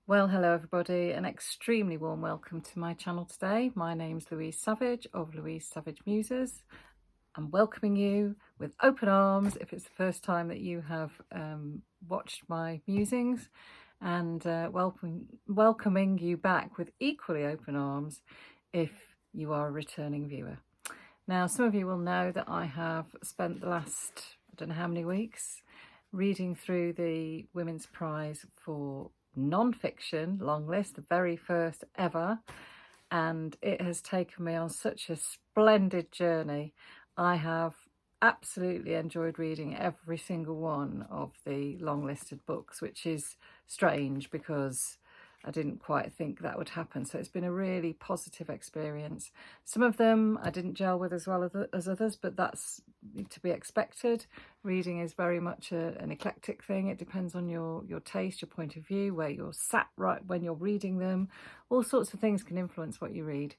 Well, hello everybody, an extremely warm welcome to my channel today. My name's Louise Savage of Louise Savage Muses. I'm welcoming you with open arms if it's the first time that you have watched my musings, and welcoming you back with equally open arms if you are a returning viewer. Now, some of you will know that I have spent the last, I don't know how many weeks, reading through the Women's Prize for Nonfiction long list, the very first ever, and it has taken me on such a splendid journey. I have absolutely enjoyed reading every single one of the long listed books, which is strange because I didn't quite think that would happen. So it's been a really positive experience. Some of them I didn't gel with as well as others, but that's to be expected. Reading is very much an eclectic thing. It depends on your taste, your point of view, where you're sat right when you're reading them. All sorts of things can influence what you read.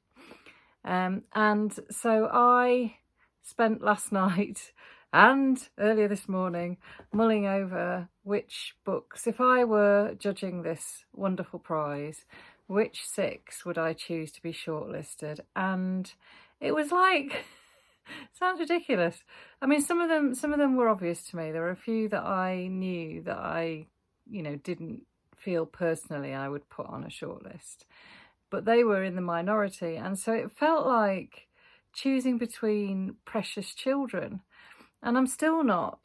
And so I spent last night and earlier this morning mulling over which books, if I were judging this wonderful prize, which 6 would I choose to be shortlisted. And it was like sounds ridiculous. I mean, some of them were obvious to me. There were a few that I knew that I didn't feel personally I would put on a shortlist, but they were in the minority, and so it felt like choosing between precious children. And I'm still not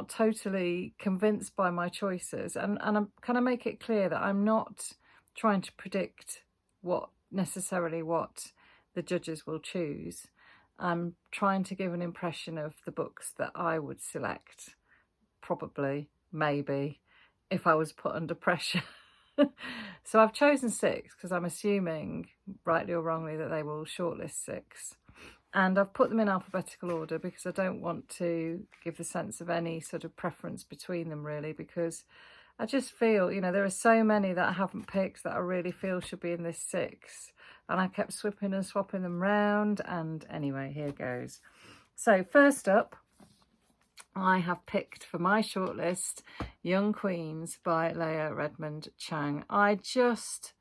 totally convinced by my choices. And I'm kind of make it clear that I'm not trying to predict what the judges will choose. I'm trying to give an impression of the books that I would select, probably, maybe, if I was put under pressure. So I've chosen 6 because I'm assuming, rightly or wrongly, that they will shortlist 6. And I've put them in alphabetical order because I don't want to give the sense of any sort of preference between them, really, because I just feel, there are so many that I haven't picked that I really feel should be in this 6. And I kept swapping and swapping them round. And anyway, here goes. So first up, I have picked for my shortlist Young Queens by Leah Redmond Chang. I just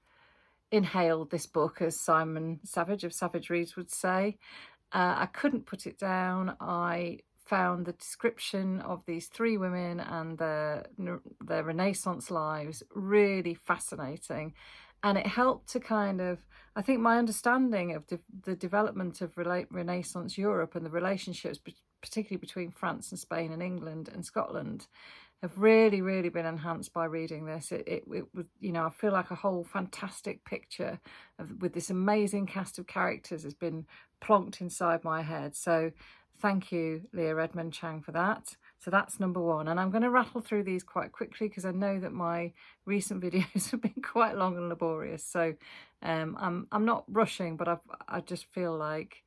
inhaled this book, as Simon Savage of Savage Reads would say. I couldn't put it down. I found the description of these 3 women and their Renaissance lives really fascinating. And it helped to kind of, I think my understanding of the development of Renaissance Europe and the relationships, particularly between France and Spain and England and Scotland, have really, really been enhanced by reading this. It was, I feel like a whole fantastic picture with this amazing cast of characters has been plonked inside my head. So thank you, Leah Redmond Chang, for that. So that's number 1. And I'm going to rattle through these quite quickly because I know that my recent videos have been quite long and laborious. So I'm not rushing, but I just feel like,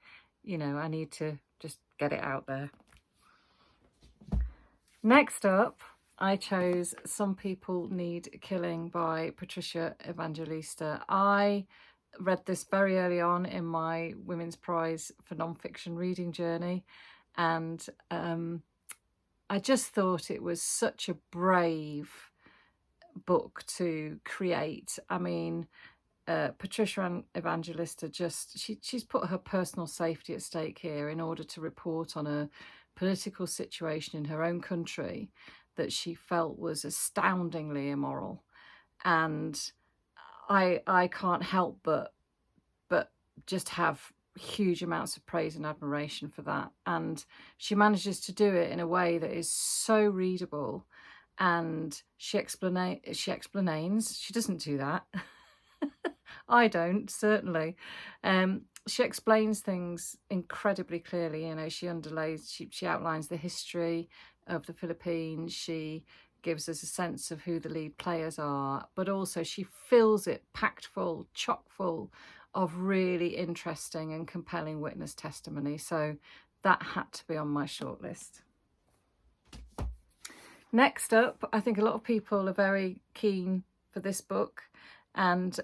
I need to just get it out there. Next up, I chose Some People Need Killing by Patricia Evangelista. I read this very early on in my Women's Prize for Nonfiction reading journey, and I just thought it was such a brave book to create. I mean, Patricia Evangelista she's put her personal safety at stake here in order to report on a political situation in her own country that she felt was astoundingly immoral. And I can't help but just have huge amounts of praise and admiration for that. And she manages to do it in a way that is so readable, and she explains. She doesn't do that. I don't, certainly. She explains things incredibly clearly. She outlines the history of the Philippines. She gives us a sense of who the lead players are, but also she fills it packed full, chock full of really interesting and compelling witness testimony. So that had to be on my shortlist. Next up, I think a lot of people are very keen for this book, and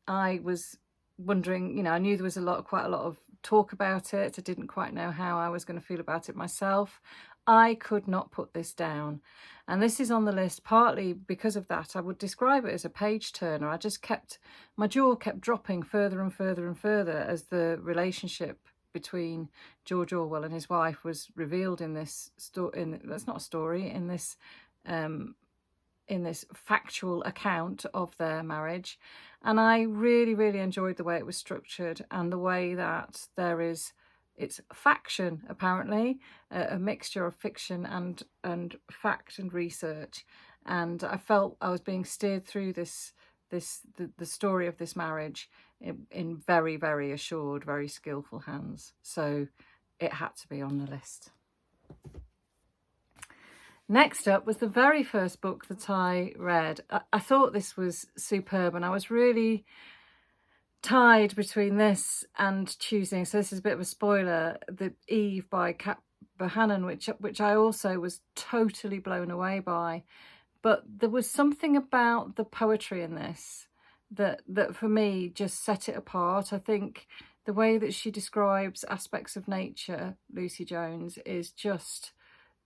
I was wondering, I knew there was quite a lot of talk about it. I didn't quite know how I was going to feel about it myself. I could not put this down. And this is on the list partly because of that. I would describe it as a page turner. I just kept, my jaw kept dropping further and further and further as the relationship between George Orwell and his wife was revealed in this story. That's not a story, in this factual account of their marriage. And I really, really enjoyed the way it was structured and the way that it's faction, apparently, a mixture of fiction and fact and research. And I felt I was being steered through the story of this marriage in very, very assured, very skillful hands. So it had to be on the list. Next up was the very first book that I read. I thought this was superb, and I was really tied between this and choosing, so this is a bit of a spoiler, the Eve by Kat Bohannon, which I also was totally blown away by. But there was something about the poetry in this that for me just set it apart. I think the way that she describes aspects of nature, Lucy Jones, is just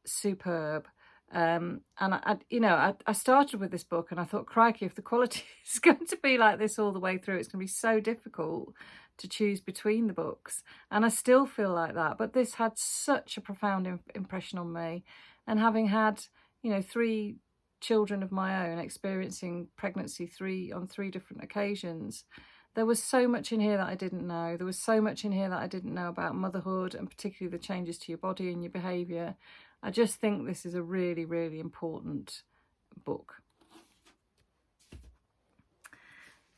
superb. And I started with this book and I thought, crikey, if the quality is going to be like this all the way through, it's going to be so difficult to choose between the books. And I still feel like that, but this had such a profound impression on me. And having had, 3 children of my own, experiencing pregnancy on three different occasions, there was so much in here that I didn't know. There was so much in here that I didn't know about motherhood, and particularly the changes to your body and your behaviour. I just think this is a really, really important book.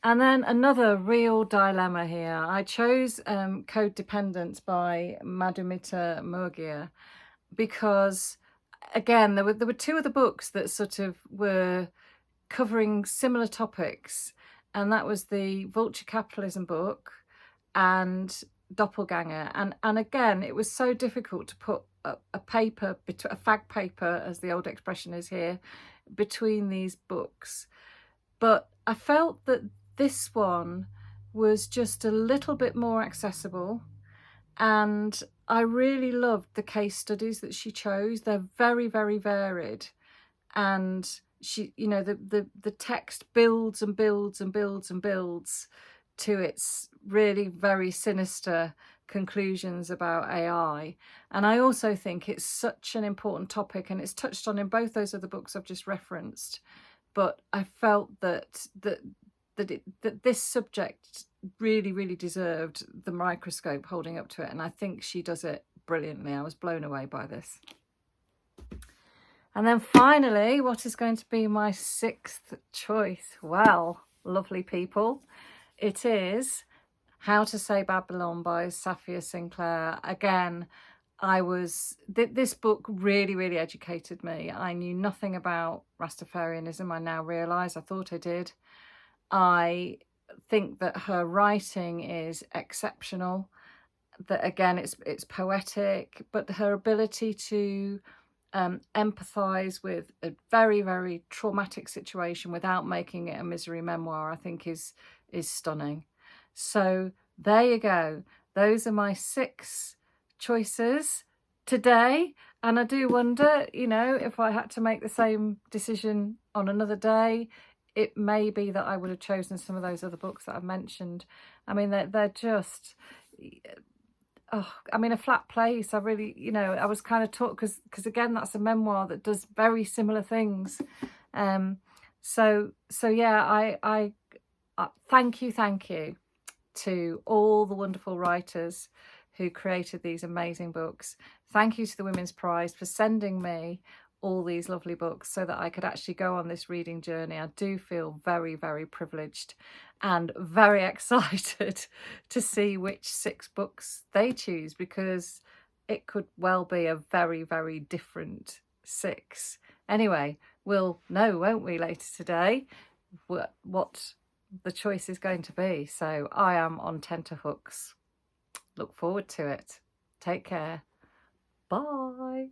And then another real dilemma here. I chose Codependence by Madum Mia because, again, there were 2 other books that sort of were covering similar topics, and that was the Vulture Capitalism book and Doppelganger. And again, it was so difficult to put a paper, a fag paper, as the old expression is here, between these books. But I felt that this one was just a little bit more accessible, and I really loved the case studies that she chose. They're very, very varied, and she, the text builds and builds and builds and builds to its really very sinister conclusions about AI. And I also think it's such an important topic, and it's touched on in both those other books I've just referenced. But I felt that this subject really, really deserved the microscope holding up to it, and I think she does it brilliantly. I was blown away by this. And then finally, what is going to be my 6th choice? Well, lovely people, it is How to Say Babylon by Safia Sinclair. Again, this book really, really educated me. I knew nothing about Rastafarianism. I now realise, I thought I did. I think that her writing is exceptional. That again, it's poetic, but her ability to empathise with a very, very traumatic situation without making it a misery memoir, I think is stunning. So there you go. Those are my 6 choices today. And I do wonder, if I had to make the same decision on another day, it may be that I would have chosen some of those other books that I've mentioned. I mean, they're just, a flat place. I really, I was kind of taught, because again, that's a memoir that does very similar things. So yeah, I thank you to all the wonderful writers who created these amazing books. Thank you to the Women's Prize for sending me all these lovely books so that I could actually go on this reading journey. I do feel very, very privileged and very excited to see which 6 books they choose, because it could well be a very, very different 6. Anyway, we'll know, won't we, later today, what the choice is going to be. So I am on tenterhooks. Look forward to it. Take care. Bye.